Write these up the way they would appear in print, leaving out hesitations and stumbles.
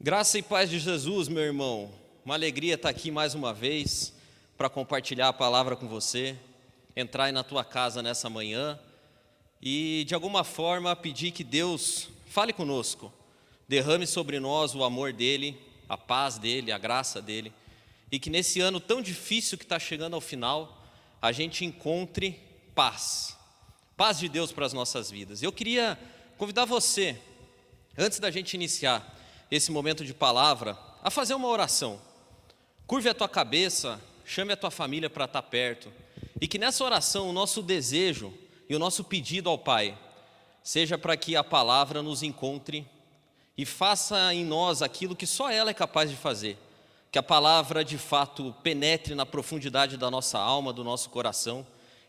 Graça e paz de Jesus, meu irmão. Uma alegria estar aqui mais uma vez para compartilhar a palavra com você, entrar aí na tua casa nessa manhã e, de alguma forma, pedir que Deus fale conosco, derrame sobre nós o amor dEle, a paz dEle, a graça dEle, e que nesse ano tão difícil que está chegando ao final, a gente encontre paz de Deus para as nossas vidas. Eu queria convidar você, antes da gente iniciar esse momento de palavra, a fazer uma oração. Curve a tua cabeça, chame a tua família para estar perto, e que nessa oração o nosso desejo e o nosso pedido ao Pai seja para que a palavra nos encontre e faça em nós aquilo que só ela é capaz de fazer, que a palavra de fato penetre na profundidade da nossa alma, do nosso coração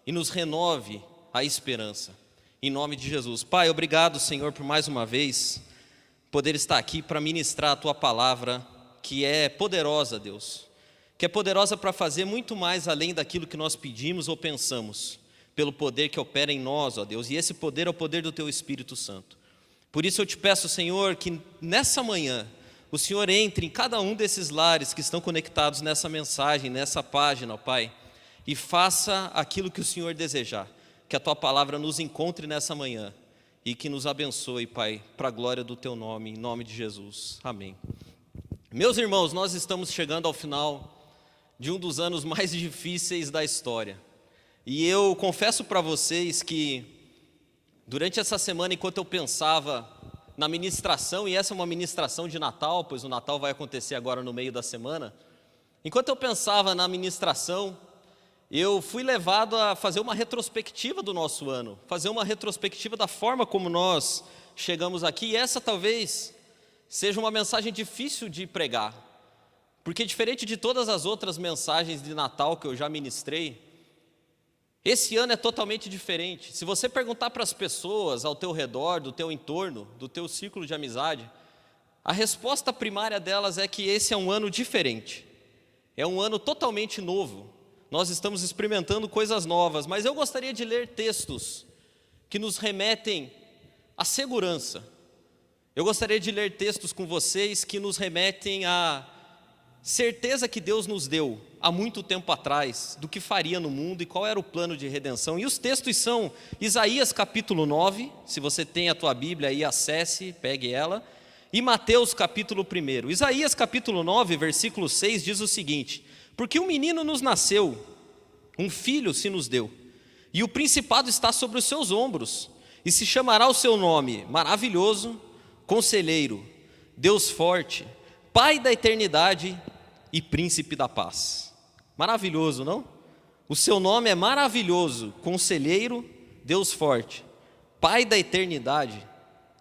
e nos renove a esperança, em nome de Jesus. Pai, obrigado, Senhor, por mais uma vez poder estar aqui para ministrar a Tua palavra, que é poderosa, Deus, que é poderosa para fazer muito mais além daquilo que nós pedimos ou pensamos, pelo poder que opera em nós, ó Deus, e esse poder é o poder do Teu Espírito Santo. Por isso eu te peço, Senhor, que nessa manhã o Senhor entre em cada um desses lares que estão conectados nessa mensagem, nessa página, ó Pai, e faça aquilo que o Senhor desejar, que a Tua palavra nos encontre nessa manhã, e que nos abençoe, Pai, para a glória do Teu nome, em nome de Jesus. Amém. Meus irmãos, nós estamos chegando ao final de um dos anos mais difíceis da história. E eu confesso para vocês que, durante essa semana, enquanto eu pensava na ministração, e essa é uma ministração de Natal, pois o Natal vai acontecer agora no meio da semana, enquanto eu pensava na ministração, eu fui levado a fazer uma retrospectiva do nosso ano, fazer uma retrospectiva da forma como nós chegamos aqui, e essa talvez seja uma mensagem difícil de pregar, porque diferente de todas as outras mensagens de Natal que eu já ministrei, esse ano é totalmente diferente. Se você perguntar para as pessoas ao teu redor, do teu entorno, do teu círculo de amizade, a resposta primária delas é que esse é um ano diferente, é um ano totalmente novo. Nós estamos experimentando coisas novas, mas eu gostaria de ler textos que nos remetem à segurança. Eu gostaria de ler textos com vocês que nos remetem à certeza que Deus nos deu há muito tempo atrás do que faria no mundo e qual era o plano de redenção. E os textos são Isaías capítulo 9, se você tem a tua Bíblia aí, acesse, pegue ela, e Mateus capítulo 1. Isaías capítulo 9, versículo 6 diz o seguinte: porque um menino nos nasceu, um filho se nos deu, e o principado está sobre os seus ombros, e se chamará o seu nome Maravilhoso, Conselheiro, Deus Forte, Pai da Eternidade e Príncipe da Paz. Maravilhoso, não? O seu nome é Maravilhoso, Conselheiro, Deus Forte, Pai da Eternidade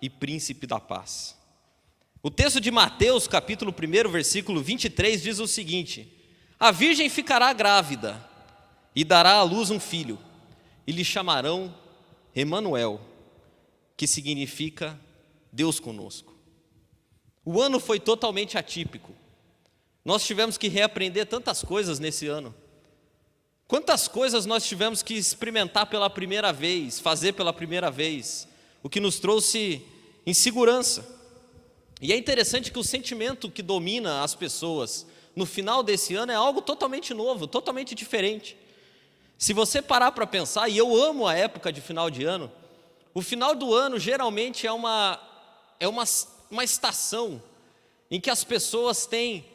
e Príncipe da Paz. O texto de Mateus capítulo 1, versículo 23 diz o seguinte: a virgem ficará grávida e dará à luz um filho, e lhe chamarão Emanuel, que significa Deus conosco. O ano foi totalmente atípico. Nós tivemos que reaprender tantas coisas nesse ano. Quantas coisas nós tivemos que experimentar pela primeira vez, fazer pela primeira vez, o que nos trouxe insegurança. E é interessante que o sentimento que domina as pessoas no final desse ano é algo totalmente novo, totalmente diferente. Se você parar para pensar, e eu amo a época de final de ano, o final do ano geralmente é uma estação em que as pessoas têm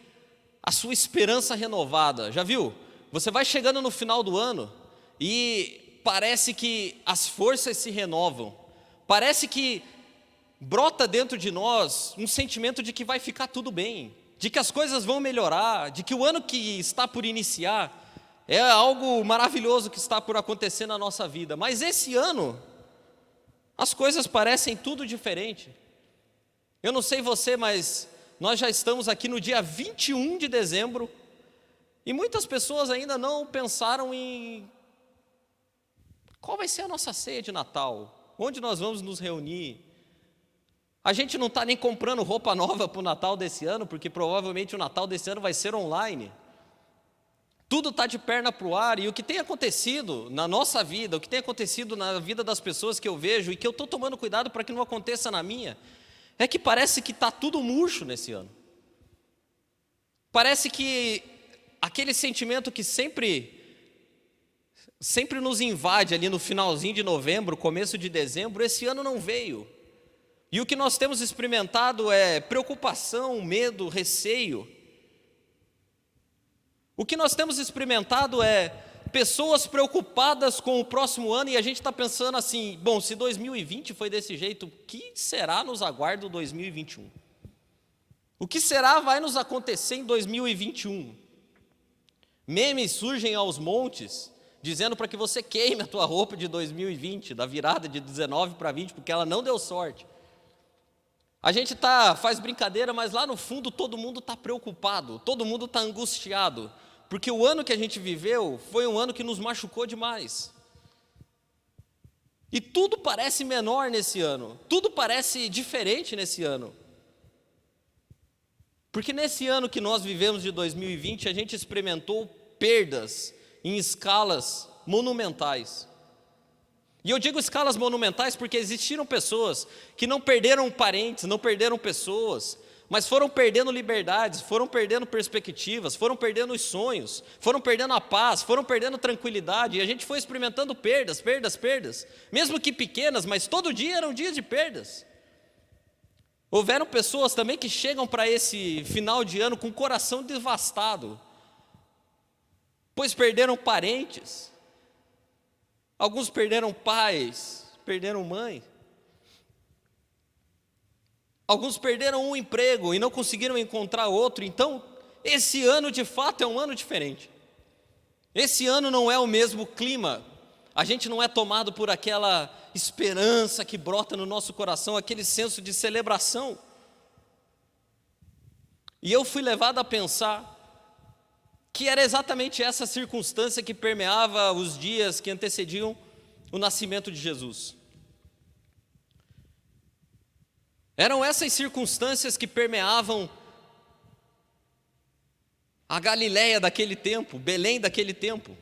a sua esperança renovada. Já viu? Você vai chegando no final do ano e parece que as forças se renovam, parece que brota dentro de nós um sentimento de que vai ficar tudo bem, de que as coisas vão melhorar, de que o ano que está por iniciar é algo maravilhoso que está por acontecer na nossa vida. Mas esse ano, as coisas parecem tudo diferente. Eu não sei você, mas nós já estamos aqui no dia 21 de dezembro e muitas pessoas ainda não pensaram em qual vai ser a nossa ceia de Natal, onde nós vamos nos reunir. A gente não está nem comprando roupa nova para o Natal desse ano, porque provavelmente o Natal desse ano vai ser online. Tudo está de perna para o ar, e o que tem acontecido na nossa vida, o que tem acontecido na vida das pessoas que eu vejo, e que eu estou tomando cuidado para que não aconteça na minha, é que parece que está tudo murcho nesse ano. Parece que aquele sentimento que sempre nos invade ali no finalzinho de novembro, começo de dezembro, esse ano não veio. E o que nós temos experimentado é preocupação, medo, receio. O que nós temos experimentado é pessoas preocupadas com o próximo ano, e a gente está pensando assim, bom, se 2020 foi desse jeito, o que será nos aguarda 2021? O que será vai nos acontecer em 2021? Memes surgem aos montes, dizendo para que você queime a tua roupa de 2020, da virada de 19 para 20, porque ela não deu sorte. A gente faz brincadeira, mas lá no fundo todo mundo está preocupado, todo mundo está angustiado, porque o ano que a gente viveu foi um ano que nos machucou demais. E tudo parece menor nesse ano, tudo parece diferente nesse ano. Porque nesse ano que nós vivemos de 2020, a gente experimentou perdas em escalas monumentais. E eu digo escalas monumentais porque existiram pessoas que não perderam parentes, não perderam pessoas, mas foram perdendo liberdades, foram perdendo perspectivas, foram perdendo os sonhos, foram perdendo a paz, foram perdendo tranquilidade, e a gente foi experimentando perdas, mesmo que pequenas, mas todo dia eram dias de perdas. Houveram pessoas também que chegam para esse final de ano com o coração devastado, pois perderam parentes, alguns perderam pais, perderam mãe, alguns perderam um emprego e não conseguiram encontrar outro. Então, esse ano de fato é um ano diferente. Esse ano não é o mesmo clima. A gente não é tomado por aquela esperança que brota no nosso coração, aquele senso de celebração. E eu fui levado a pensar que era exatamente essa circunstância que permeava os dias que antecediam o nascimento de Jesus. Eram essas circunstâncias que permeavam a Galileia daquele tempo, Belém daquele tempo.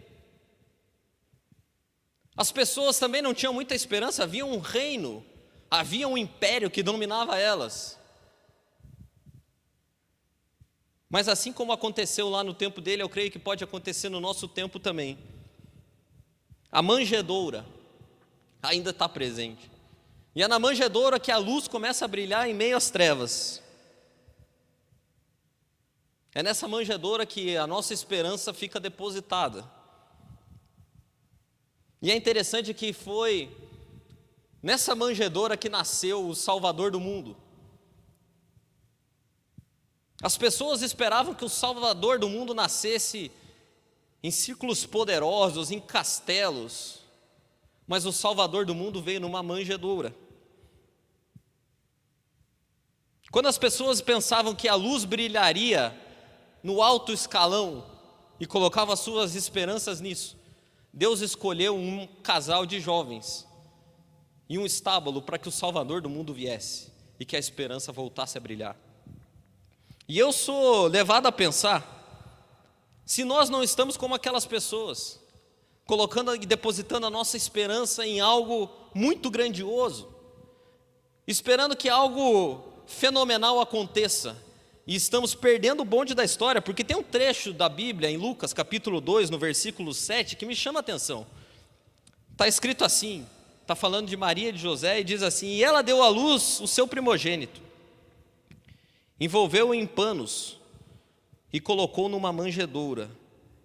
As pessoas também não tinham muita esperança, havia um reino, havia um império que dominava elas. Mas assim como aconteceu lá no tempo dele, eu creio que pode acontecer no nosso tempo também. A manjedoura ainda está presente. E é na manjedoura que a luz começa a brilhar em meio às trevas. É nessa manjedoura que a nossa esperança fica depositada. E é interessante que foi nessa manjedoura que nasceu o Salvador do mundo. As pessoas esperavam que o Salvador do mundo nascesse em círculos poderosos, em castelos, mas o Salvador do mundo veio numa manjedoura. Quando as pessoas pensavam que a luz brilharia no alto escalão e colocavam as suas esperanças nisso, Deus escolheu um casal de jovens e um estábulo para que o Salvador do mundo viesse e que a esperança voltasse a brilhar. E eu sou levado a pensar, se nós não estamos como aquelas pessoas, colocando e depositando a nossa esperança em algo muito grandioso, esperando que algo fenomenal aconteça, e estamos perdendo o bonde da história, porque tem um trecho da Bíblia, em Lucas capítulo 2, no versículo 7, que me chama a atenção. Está escrito assim, está falando de Maria e de José, e diz assim: e ela deu à luz o seu primogênito, envolveu-o em panos e colocou numa manjedoura.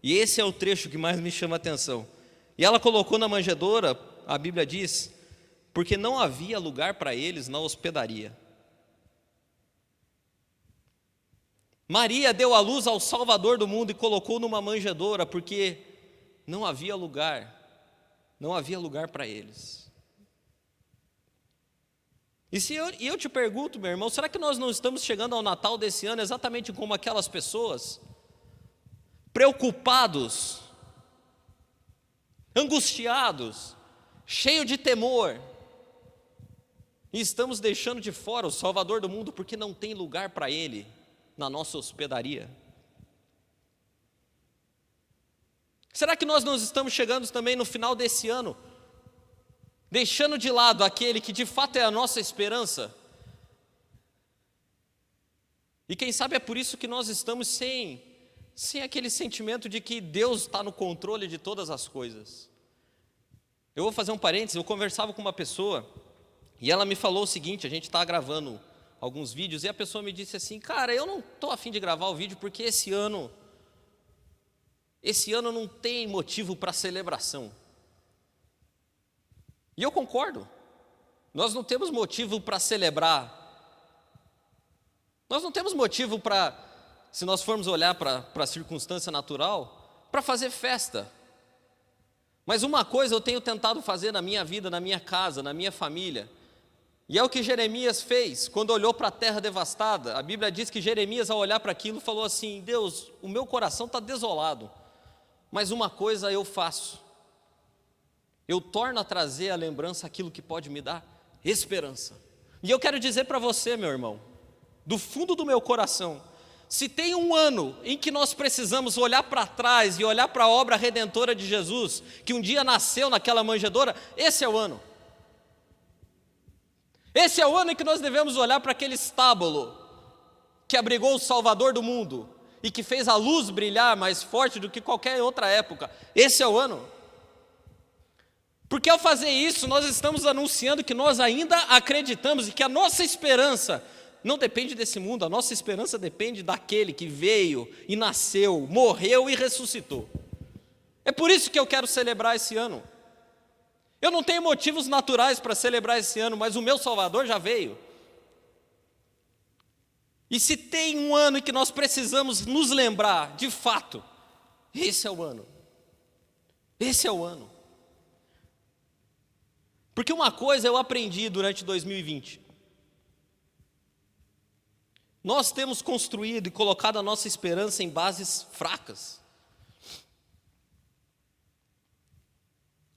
E esse é o trecho que mais me chama a atenção. E ela colocou na manjedoura, a Bíblia diz, porque não havia lugar para eles na hospedaria. Maria deu à luz ao Salvador do mundo e colocou numa manjedoura, porque não havia lugar para eles. E eu te pergunto, meu irmão, será que nós não estamos chegando ao Natal desse ano exatamente como aquelas pessoas? Preocupados, angustiados, cheios de temor, e estamos deixando de fora o Salvador do mundo porque não tem lugar para Ele na nossa hospedaria? Será que nós não estamos chegando também no final desse ano, deixando de lado aquele que de fato é a nossa esperança? E quem sabe é por isso que nós estamos sem sem aquele sentimento de que Deus está no controle de todas as coisas. Eu vou fazer um parênteses, eu conversava com uma pessoa, e ela me falou o seguinte, a gente está gravando alguns vídeos, e a pessoa me disse assim, cara, eu não estou a fim de gravar o vídeo, porque esse ano não tem motivo para celebração. E eu concordo, nós não temos motivo para celebrar, nós não temos motivo para, se nós formos olhar para a circunstância natural, para fazer festa. Mas uma coisa eu tenho tentado fazer na minha vida, na minha casa, na minha família, e é o que Jeremias fez quando olhou para a terra devastada. A Bíblia diz que Jeremias, ao olhar para aquilo, falou assim, Deus, o meu coração está desolado, mas uma coisa eu faço, eu torno a trazer à lembrança aquilo que pode me dar esperança. E eu quero dizer para você, meu irmão, do fundo do meu coração, se tem um ano em que nós precisamos olhar para trás e olhar para a obra redentora de Jesus, que um dia nasceu naquela manjedoura, esse é o ano. Esse é o ano em que nós devemos olhar para aquele estábulo que abrigou o Salvador do mundo e que fez a luz brilhar mais forte do que qualquer outra época. Esse é o ano. Porque ao fazer isso, nós estamos anunciando que nós ainda acreditamos e que a nossa esperança não depende desse mundo, a nossa esperança depende daquele que veio e nasceu, morreu e ressuscitou. É por isso que eu quero celebrar esse ano. Eu não tenho motivos naturais para celebrar esse ano, mas o meu Salvador já veio. E se tem um ano em que nós precisamos nos lembrar, de fato, esse é o ano. Esse é o ano. Porque uma coisa eu aprendi durante 2020. Nós temos construído e colocado a nossa esperança em bases fracas.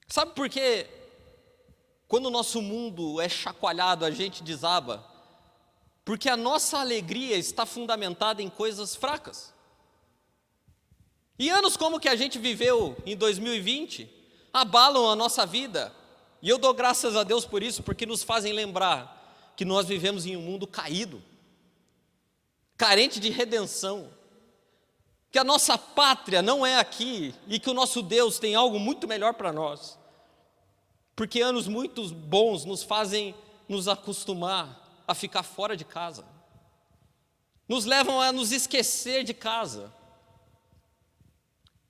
Sabe por quê? Quando o nosso mundo é chacoalhado, a gente desaba? Porque a nossa alegria está fundamentada em coisas fracas. E anos como o que a gente viveu em 2020 abalam a nossa vida. E eu dou graças a Deus por isso, porque nos fazem lembrar que nós vivemos em um mundo caído, carente de redenção, que a nossa pátria não é aqui e que o nosso Deus tem algo muito melhor para nós, porque anos muito bons nos fazem nos acostumar a ficar fora de casa, nos levam a nos esquecer de casa,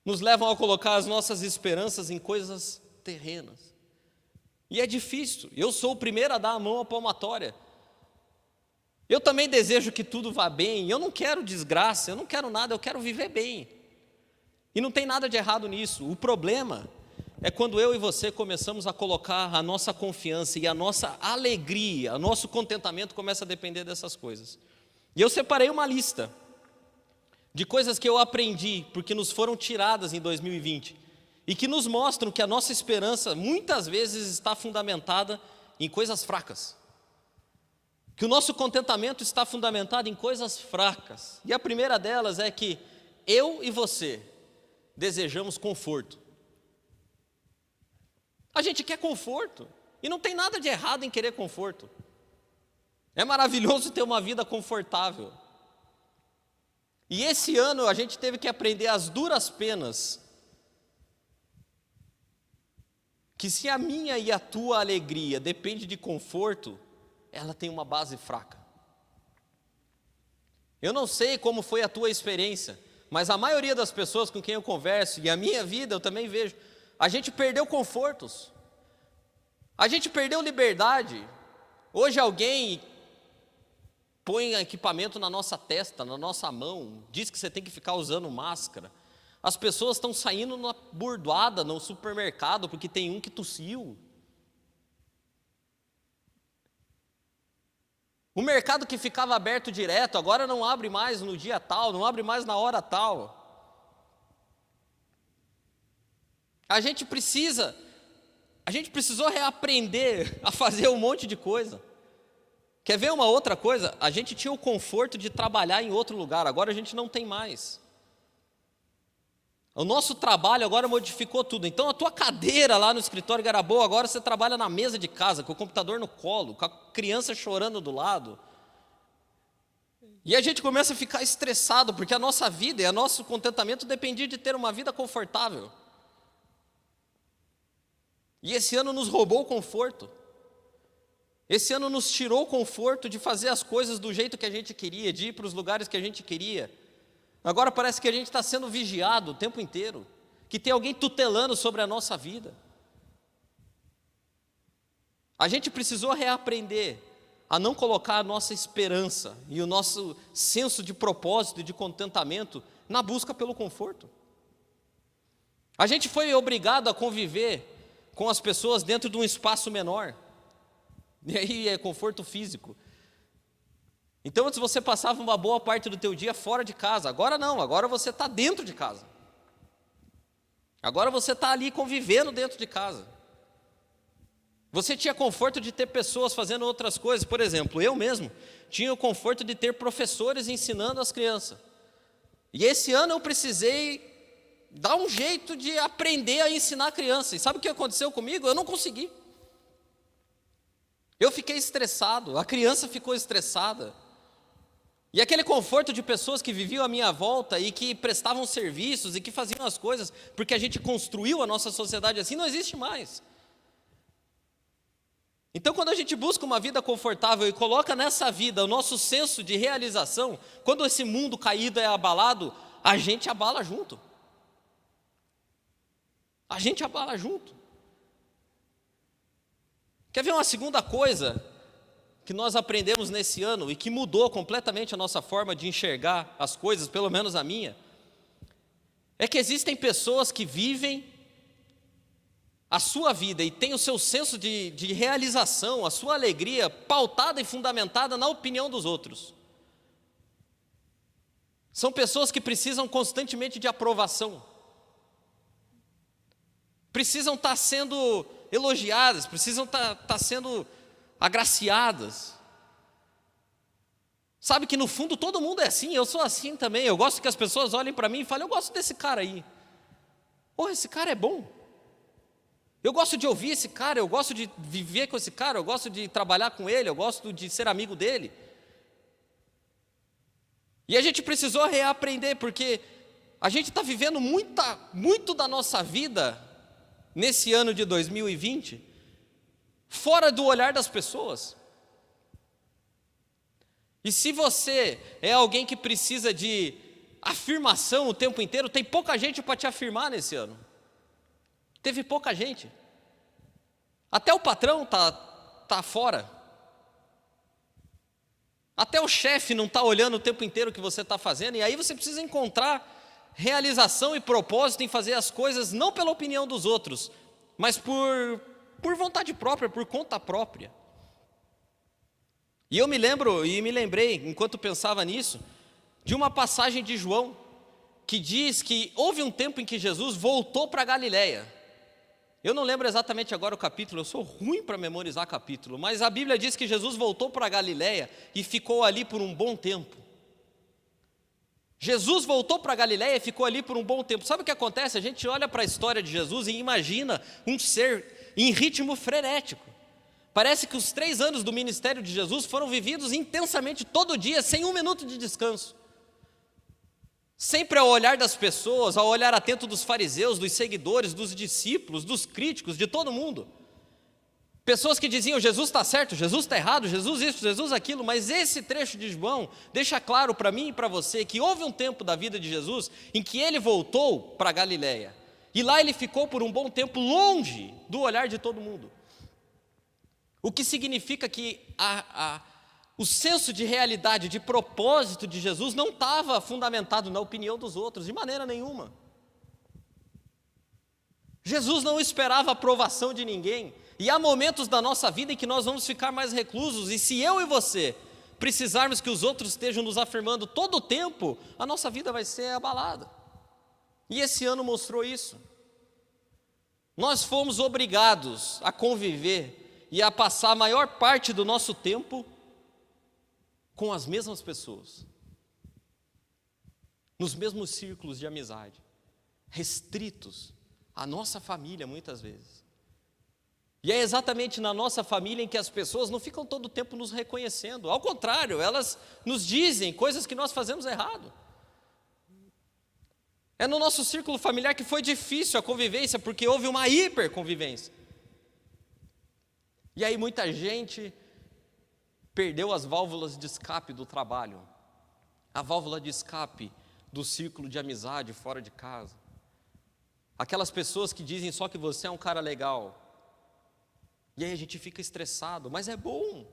nos levam a colocar as nossas esperanças em coisas terrenas, e é difícil. Eu sou o primeiro a dar a mão à palmatória. Eu também desejo que tudo vá bem, eu não quero desgraça, eu não quero nada, eu quero viver bem. E não tem nada de errado nisso. O problema é quando eu e você começamos a colocar a nossa confiança e a nossa alegria, o nosso contentamento começa a depender dessas coisas. E eu separei uma lista de coisas que eu aprendi, porque nos foram tiradas em 2020, e que nos mostram que a nossa esperança muitas vezes está fundamentada em coisas fracas. Que o nosso contentamento está fundamentado em coisas fracas. E a primeira delas é que eu e você desejamos conforto. A gente quer conforto. E não tem nada de errado em querer conforto. É maravilhoso ter uma vida confortável. E esse ano a gente teve que aprender as duras penas que se a minha e a tua alegria depende de conforto, ela tem uma base fraca. Eu não sei como foi a tua experiência, mas a maioria das pessoas com quem eu converso, e a minha vida eu também vejo, a gente perdeu confortos, a gente perdeu liberdade. Hoje alguém põe equipamento na nossa testa, na nossa mão, diz que você tem que ficar usando máscara. As pessoas estão saindo na burdoada no supermercado porque tem um que tossiu. O mercado que ficava aberto direto, agora não abre mais no dia tal, não abre mais na hora tal. A gente precisou reaprender a fazer um monte de coisa. Quer ver uma outra coisa? A gente tinha o conforto de trabalhar em outro lugar, agora a gente não tem mais. O nosso trabalho agora modificou tudo. Então a tua cadeira lá no escritório que era boa, agora você trabalha na mesa de casa, com o computador no colo, com a criança chorando do lado. E a gente começa a ficar estressado, porque a nossa vida e o nosso contentamento dependia de ter uma vida confortável. E esse ano nos roubou o conforto. Esse ano nos tirou o conforto de fazer as coisas do jeito que a gente queria, de ir para os lugares que a gente queria. Agora parece que a gente está sendo vigiado o tempo inteiro, que tem alguém tutelando sobre a nossa vida. A gente precisou reaprender a não colocar a nossa esperança e o nosso senso de propósito e de contentamento na busca pelo conforto. A gente foi obrigado a conviver com as pessoas dentro de um espaço menor. E aí é conforto físico. Então antes você passava uma boa parte do teu dia fora de casa. Agora não, agora você está dentro de casa. Agora você está ali convivendo dentro de casa. Você tinha conforto de ter pessoas fazendo outras coisas. Por exemplo, eu mesmo tinha o conforto de ter professores ensinando as crianças. E esse ano eu precisei dar um jeito de aprender a ensinar a criança. E sabe o que aconteceu comigo? Eu não consegui. Eu fiquei estressado, a criança ficou estressada. E aquele conforto de pessoas que viviam à minha volta e que prestavam serviços e que faziam as coisas, porque a gente construiu a nossa sociedade assim, não existe mais. Então, quando a gente busca uma vida confortável e coloca nessa vida o nosso senso de realização, quando esse mundo caído é abalado, a gente abala junto. A gente abala junto. Quer ver uma segunda coisa que nós aprendemos nesse ano e que mudou completamente a nossa forma de enxergar as coisas, pelo menos a minha? É que existem pessoas que vivem a sua vida e têm o seu senso de realização, a sua alegria pautada e fundamentada na opinião dos outros. São pessoas que precisam constantemente de aprovação. Precisam estar sendo elogiadas, precisam estar sendo agraciadas. Sabe que no fundo todo mundo é assim, eu sou assim também. Eu gosto que as pessoas olhem para mim e falem, eu gosto desse cara aí. Oh, esse cara é bom. Eu gosto de ouvir esse cara, eu gosto de viver com esse cara, eu gosto de trabalhar com ele, eu gosto de ser amigo dele. E a gente precisou reaprender, porque a gente está vivendo muito da nossa vida nesse ano de 2020, fora do olhar das pessoas. E se você é alguém que precisa de afirmação o tempo inteiro, tem pouca gente para te afirmar nesse ano. Teve pouca gente. Até o patrão tá fora. Até o chefe não está olhando o tempo inteiro o que você está fazendo. E aí você precisa encontrar realização e propósito em fazer as coisas não pela opinião dos outros, mas por vontade própria, por conta própria. E eu me lembrei, enquanto pensava nisso, de uma passagem de João, que diz que houve um tempo em que Jesus voltou para Galiléia. Eu não lembro exatamente agora o capítulo, eu sou ruim para memorizar capítulo, mas a Bíblia diz que Jesus voltou para Galiléia e ficou ali por um bom tempo. Jesus voltou para Galiléia e ficou ali por um bom tempo. Sabe o que acontece? A gente olha para a história de Jesus e imagina um ser em ritmo frenético. Parece que os 3 anos do ministério de Jesus foram vividos intensamente todo dia, sem um minuto de descanso. Sempre ao olhar das pessoas, ao olhar atento dos fariseus, dos seguidores, dos discípulos, dos críticos, de todo mundo. Pessoas que diziam, Jesus está certo, Jesus está errado, Jesus isso, Jesus aquilo, mas esse trecho de João deixa claro para mim e para você que houve um tempo da vida de Jesus em que ele voltou para Galiléia. E lá ele ficou por um bom tempo longe do olhar de todo mundo. O que significa que o senso de realidade, de propósito de Jesus não estava fundamentado na opinião dos outros, de maneira nenhuma. Jesus não esperava a aprovação de ninguém. E há momentos da nossa vida em que nós vamos ficar mais reclusos, e se eu e você precisarmos que os outros estejam nos afirmando todo o tempo, a nossa vida vai ser abalada. E esse ano mostrou isso. Nós fomos obrigados a conviver e a passar a maior parte do nosso tempo com as mesmas pessoas, nos mesmos círculos de amizade, restritos à nossa família muitas vezes. E é exatamente na nossa família em que as pessoas não ficam todo o tempo nos reconhecendo. Ao contrário, elas nos dizem coisas que nós fazemos errado. É no nosso círculo familiar que foi difícil a convivência, porque houve uma hiperconvivência. E aí muita gente perdeu as válvulas de escape do trabalho, a válvula de escape do círculo de amizade fora de casa. Aquelas pessoas que dizem só que você é um cara legal. E aí a gente fica estressado, mas é bom.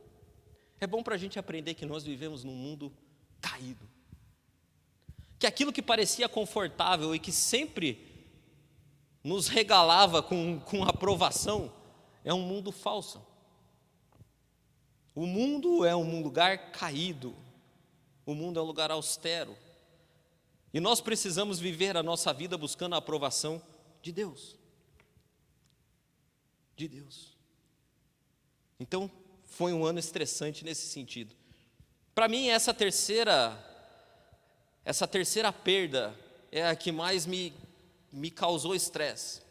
É bom para a gente aprender que nós vivemos num mundo caído. Que aquilo que parecia confortável e que sempre nos regalava com aprovação, é um mundo falso. O mundo é um lugar caído. O mundo é um lugar austero. E nós precisamos viver a nossa vida buscando a aprovação de Deus. De Deus. Então, foi um ano estressante nesse sentido. Para mim, essa terceira perda é a que mais me causou estresse.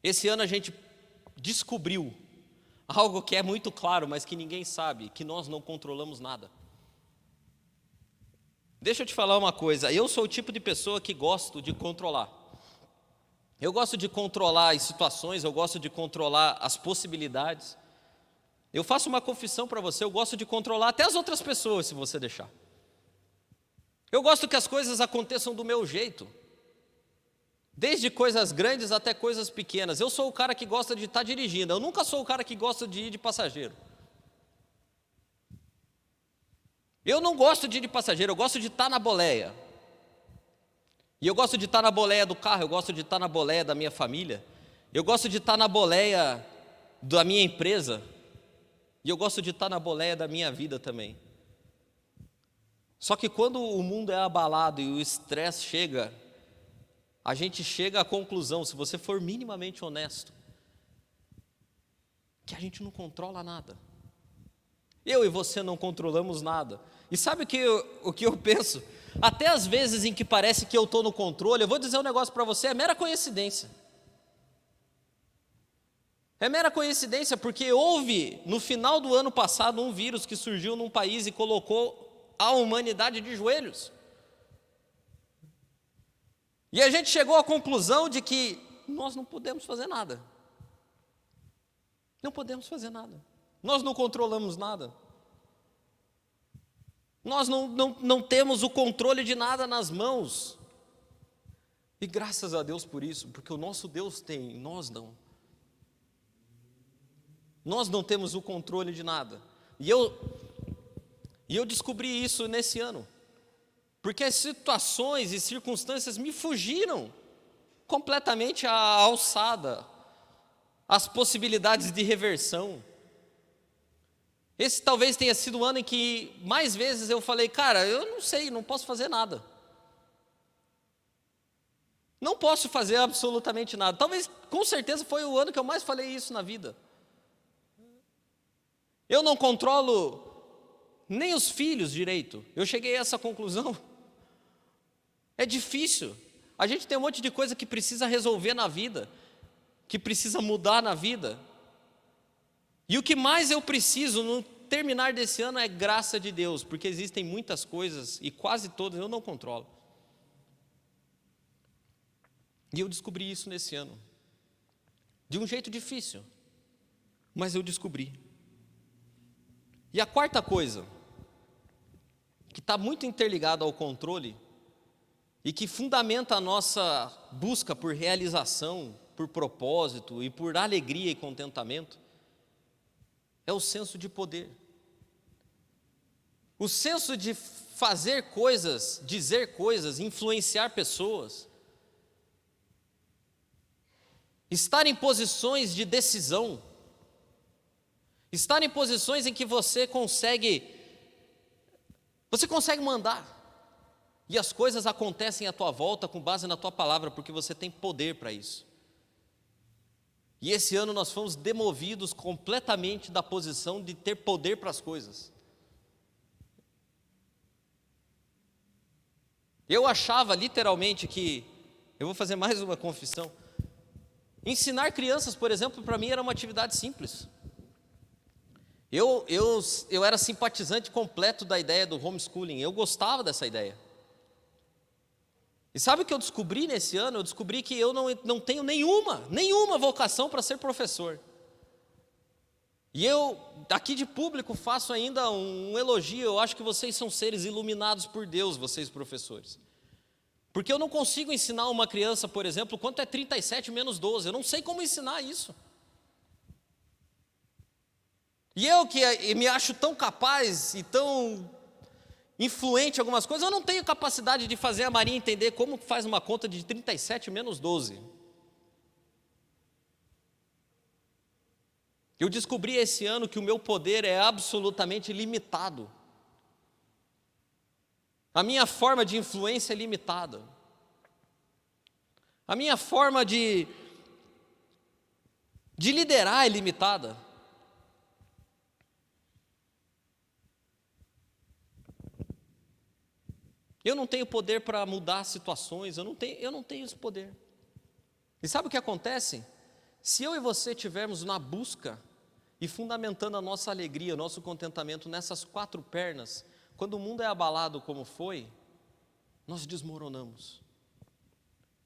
Esse ano a gente descobriu algo que é muito claro, mas que ninguém sabe, que nós não controlamos nada. Deixa eu te falar uma coisa, eu sou o tipo de pessoa que gosto de controlar. Eu gosto de controlar as situações, eu gosto de controlar as possibilidades. Eu faço uma confissão para você, eu gosto de controlar até as outras pessoas, se você deixar. Eu gosto que as coisas aconteçam do meu jeito. Desde coisas grandes até coisas pequenas. Eu sou o cara que gosta de estar dirigindo, eu nunca sou o cara que gosta de ir de passageiro. Eu não gosto de ir de passageiro, eu gosto de estar na boleia. E eu gosto de estar na boleia do carro, eu gosto de estar na boleia da minha família. Eu gosto de estar na boleia da minha empresa. E eu gosto de estar na boleia da minha vida também. Só que quando o mundo é abalado e o estresse chega, a gente chega à conclusão, se você for minimamente honesto, que a gente não controla nada. Eu e você não controlamos nada. E sabe o que eu penso? Até as vezes em que parece que eu estou no controle, eu vou dizer um negócio para você, é mera coincidência. É mera coincidência, porque houve, no final do ano passado, um vírus que surgiu num país e colocou a humanidade de joelhos. E a gente chegou à conclusão de que nós não podemos fazer nada. Não podemos fazer nada. Nós não controlamos nada. Nós não temos o controle de nada nas mãos. E graças a Deus por isso, porque o nosso Deus tem, nós não. Nós não temos o controle de nada. E eu descobri isso nesse ano. Porque as situações e circunstâncias me fugiram completamente à alçada, às possibilidades de reversão. Esse talvez tenha sido o ano em que mais vezes eu falei, cara, eu não sei, não posso fazer nada. Não posso fazer absolutamente nada. Talvez, com certeza, foi o ano que eu mais falei isso na vida. Eu não controlo nem os filhos direito. Eu cheguei a essa conclusão. É difícil. A gente tem um monte de coisa que precisa resolver na vida, que precisa mudar na vida. E o que mais eu preciso no terminar desse ano é graça de Deus, porque existem muitas coisas, e quase todas eu não controlo. E eu descobri isso nesse ano. De um jeito difícil, mas eu descobri. E a quarta coisa, que está muito interligada ao controle, e que fundamenta a nossa busca por realização, por propósito e por alegria e contentamento, é o senso de poder. O senso de fazer coisas, dizer coisas, influenciar pessoas. Estar em posições de decisão. Estar em posições em que você consegue mandar. E as coisas acontecem à tua volta com base na tua palavra, porque você tem poder para isso. E esse ano nós fomos demovidos completamente da posição de ter poder para as coisas. Eu achava literalmente que, eu vou fazer mais uma confissão, Ensinar crianças, por exemplo, para mim era uma atividade simples. Eu era simpatizante completo da ideia do homeschooling, eu gostava dessa ideia. E sabe o que eu descobri nesse ano? Eu descobri que eu não tenho nenhuma vocação para ser professor. E eu, aqui de público, faço ainda um elogio. Eu acho que vocês são seres iluminados por Deus, vocês professores. Porque eu não consigo ensinar uma criança, por exemplo, quanto é 37 menos 12. Eu não sei como ensinar isso. E eu que me acho tão capaz e tão influente em algumas coisas, eu não tenho capacidade de fazer a Maria entender como faz uma conta de 37 menos 12. Eu descobri esse ano que o meu poder é absolutamente limitado. A minha forma de influência é limitada. A minha forma de liderar é limitada. Eu não tenho poder para mudar situações, eu não tenho esse poder. E sabe o que acontece? Se eu e você estivermos na busca e fundamentando a nossa alegria, o nosso contentamento nessas 4 pernas, quando o mundo é abalado como foi, nós desmoronamos.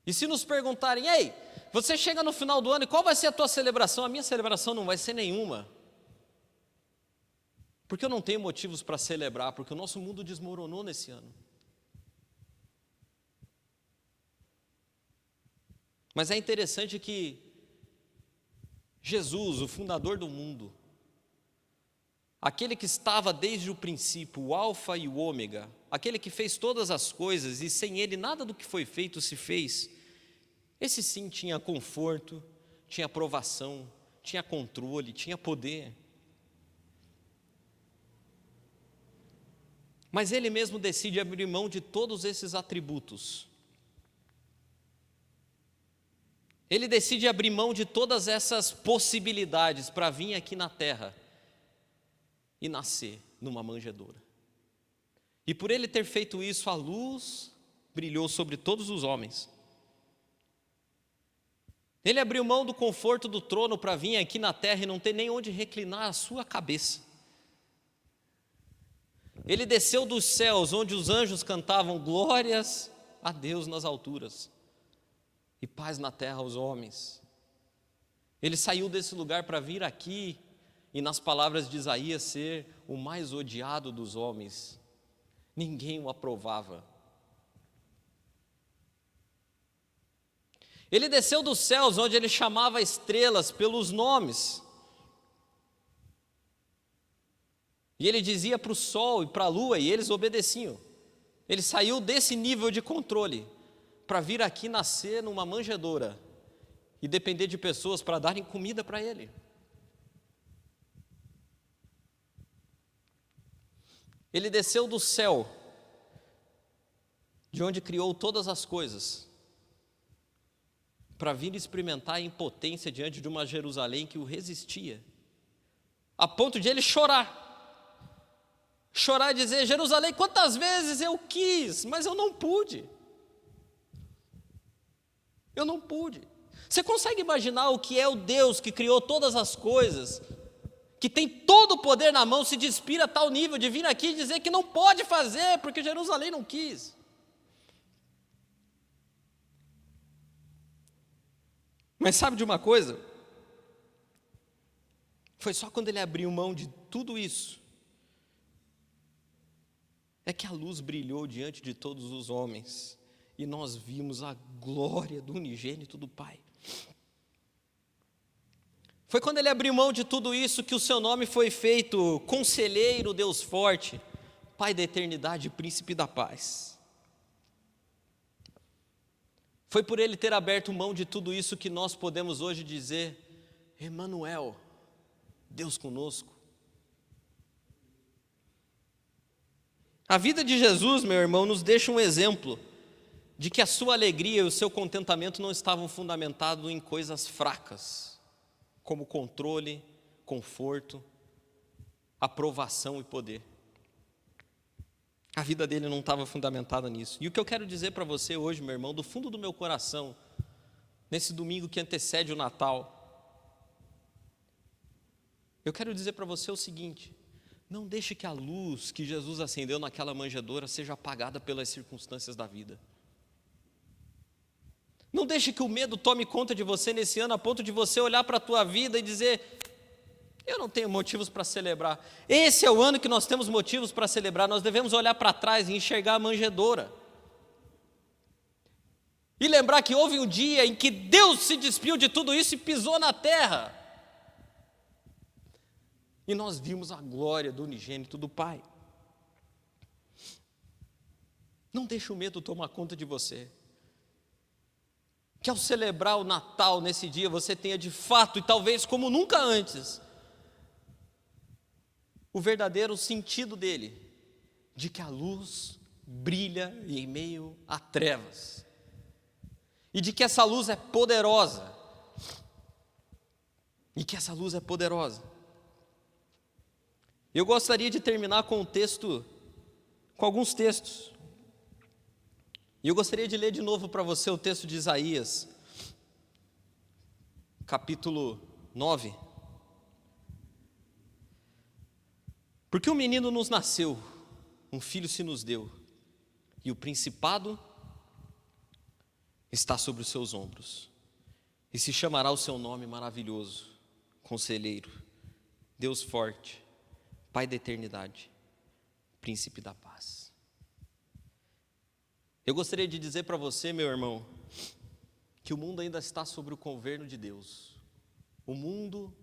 E se nos perguntarem, ei, você chega no final do ano e qual vai ser a tua celebração? A minha celebração não vai ser nenhuma. Porque eu não tenho motivos para celebrar, porque o nosso mundo desmoronou nesse ano. Mas é interessante que Jesus, o fundador do mundo, aquele que estava desde o princípio, o alfa e o ômega, aquele que fez todas as coisas e sem ele nada do que foi feito se fez, esse sim tinha conforto, tinha aprovação, tinha controle, tinha poder. Mas ele mesmo decide abrir mão de todos esses atributos. Ele decide abrir mão de todas essas possibilidades para vir aqui na terra e nascer numa manjedoura. E por ele ter feito isso, a luz brilhou sobre todos os homens. Ele abriu mão do conforto do trono para vir aqui na terra e não ter nem onde reclinar a sua cabeça. Ele desceu dos céus, onde os anjos cantavam glórias a Deus nas alturas e paz na terra aos homens. Ele saiu desse lugar para vir aqui e, nas palavras de Isaías, ser o mais odiado dos homens. Ninguém o aprovava. Ele desceu dos céus, onde ele chamava estrelas pelos nomes. E ele dizia para o sol e para a lua, e eles obedeciam. Ele saiu desse nível de controle para vir aqui nascer numa manjedoura e depender de pessoas para darem comida para ele. Ele desceu do céu, de onde criou todas as coisas, para vir experimentar a impotência diante de uma Jerusalém que o resistia, a ponto de ele chorar e dizer, Jerusalém, quantas vezes eu quis, mas eu não pude. Eu não pude. Você consegue imaginar o que é o Deus que criou todas as coisas, que tem todo o poder na mão, se despira a tal nível de vir aqui e dizer que não pode fazer, porque Jerusalém não quis? Mas sabe de uma coisa? Foi só quando ele abriu mão de tudo isso, é que a luz brilhou diante de todos os homens, e nós vimos a glória do unigênito do Pai. Foi quando ele abriu mão de tudo isso que o seu nome foi feito Conselheiro, Deus Forte, Pai da Eternidade, Príncipe da Paz. Foi por ele ter aberto mão de tudo isso que nós podemos hoje dizer, Emanuel, Deus conosco. A vida de Jesus, meu irmão, nos deixa um exemplo de que a sua alegria e o seu contentamento não estavam fundamentados em coisas fracas, como controle, conforto, aprovação e poder. A vida dele não estava fundamentada nisso. E o que eu quero dizer para você hoje, meu irmão, do fundo do meu coração, nesse domingo que antecede o Natal, eu quero dizer para você o seguinte: não deixe que a luz que Jesus acendeu naquela manjedoura seja apagada pelas circunstâncias da vida. Não deixe que o medo tome conta de você nesse ano, a ponto de você olhar para a tua vida e dizer: eu não tenho motivos para celebrar. Esse é o ano que nós temos motivos para celebrar. Nós devemos olhar para trás e enxergar a manjedoura. E lembrar que houve um dia em que Deus se despiu de tudo isso e pisou na terra. E nós vimos a glória do unigênito do Pai. Não deixe o medo tomar conta de você. Que ao celebrar o Natal nesse dia, você tenha de fato, e talvez como nunca antes, o verdadeiro sentido dele, de que a luz brilha em meio a trevas. E de que essa luz é poderosa. E que essa luz é poderosa. Eu gostaria de terminar com alguns textos. E eu gostaria de ler de novo para você o texto de Isaías, capítulo 9. Porque um menino nos nasceu, um filho se nos deu, e o principado está sobre os seus ombros. E se chamará o seu nome maravilhoso, Conselheiro, Deus forte, Pai da eternidade, Príncipe da paz. Eu gostaria de dizer para você, meu irmão, que o mundo ainda está sob o governo de Deus. O mundo,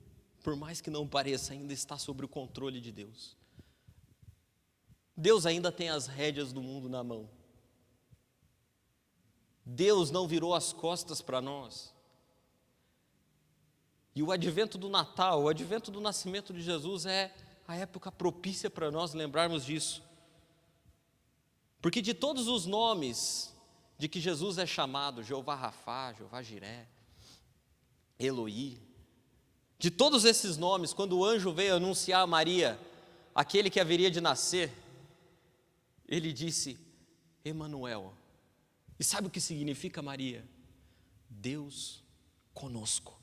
por mais que não pareça, ainda está sob o controle de Deus. Deus ainda tem as rédeas do mundo na mão. Deus não virou as costas para nós. E o advento do Natal, o advento do nascimento de Jesus é a época propícia para nós lembrarmos disso. Porque de todos os nomes de que Jesus é chamado, Jeová Rafá, Jeová Jiré, Eloí, de todos esses nomes, quando o anjo veio anunciar a Maria aquele que haveria de nascer, ele disse: Emanuel. E sabe o que significa, Maria? Deus conosco.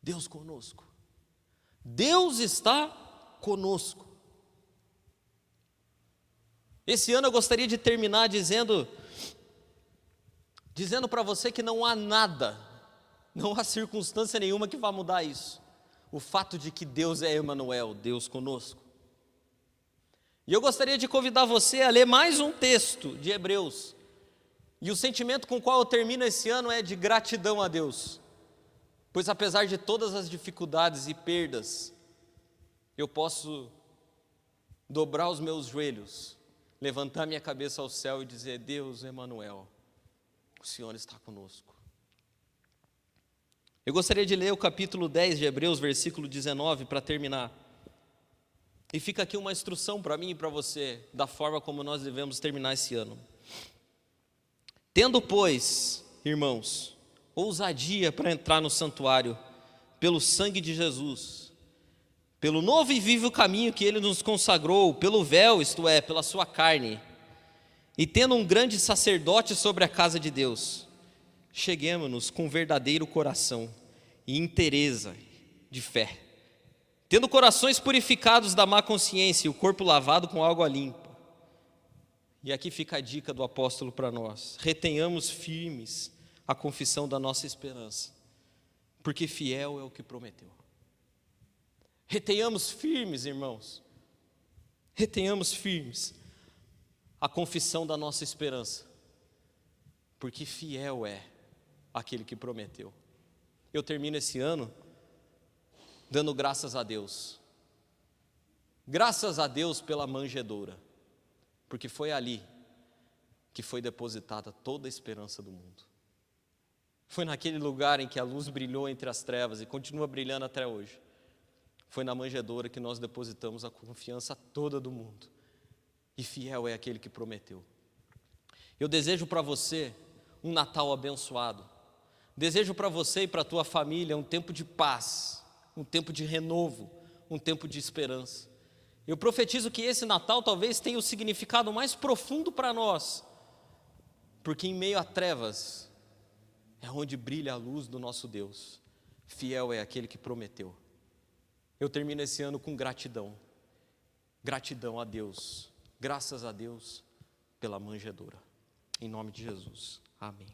Deus conosco. Deus está conosco. Esse ano eu gostaria de terminar dizendo para você que não há nada, não há circunstância nenhuma que vá mudar isso. O fato de que Deus é Emanuel, Deus conosco. E eu gostaria de convidar você a ler mais um texto de Hebreus. E o sentimento com o qual eu termino esse ano é de gratidão a Deus. Pois apesar de todas as dificuldades e perdas, eu posso dobrar os meus joelhos, levantar minha cabeça ao céu e dizer: Deus, Emanuel, o Senhor está conosco. Eu gostaria de ler o capítulo 10 de Hebreus, versículo 19, para terminar. E fica aqui uma instrução para mim e para você, da forma como nós devemos terminar esse ano. Tendo, pois, irmãos, ousadia para entrar no santuário, pelo sangue de Jesus, pelo novo e vivo caminho que Ele nos consagrou, pelo véu, isto é, pela sua carne, e tendo um grande sacerdote sobre a casa de Deus, cheguemo-nos com verdadeiro coração e inteireza de fé, tendo corações purificados da má consciência e o corpo lavado com água limpa. E aqui fica a dica do apóstolo para nós: retenhamos firmes a confissão da nossa esperança, porque fiel é o que prometeu. Retenhamos firmes, irmãos, retenhamos firmes a confissão da nossa esperança, porque fiel é aquele que prometeu. Eu termino esse ano dando graças a Deus pela manjedoura, porque foi ali que foi depositada toda a esperança do mundo. Foi naquele lugar em que a luz brilhou entre as trevas e continua brilhando até hoje. Foi na manjedoura que nós depositamos a confiança toda do mundo. E fiel é aquele que prometeu. Eu desejo para você um Natal abençoado. Desejo para você e para a tua família um tempo de paz, um tempo de renovo, um tempo de esperança. Eu profetizo que esse Natal talvez tenha o significado mais profundo para nós, porque em meio a trevas, é onde brilha a luz do nosso Deus. Fiel é aquele que prometeu. Eu termino esse ano com gratidão. Gratidão a Deus. Graças a Deus pela manjedoura. Em nome de Jesus. Amém.